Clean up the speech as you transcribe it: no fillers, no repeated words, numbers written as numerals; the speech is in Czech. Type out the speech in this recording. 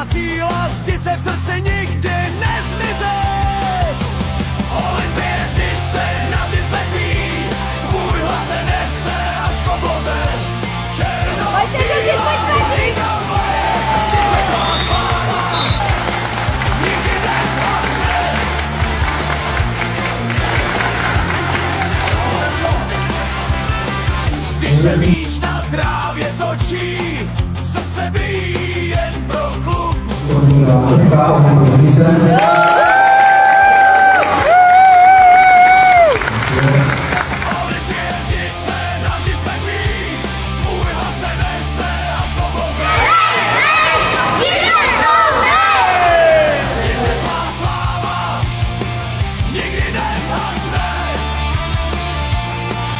Má síla zdice v srdci nikdy nezmize. Olympie zdice navždy smetí, tvůj hlas se nese až k obloze. Černobílá tramvaj, zdice tvá sláva nikdy nezhasne. Když se míč na trávě točí, srdce bíjí jen pro klub.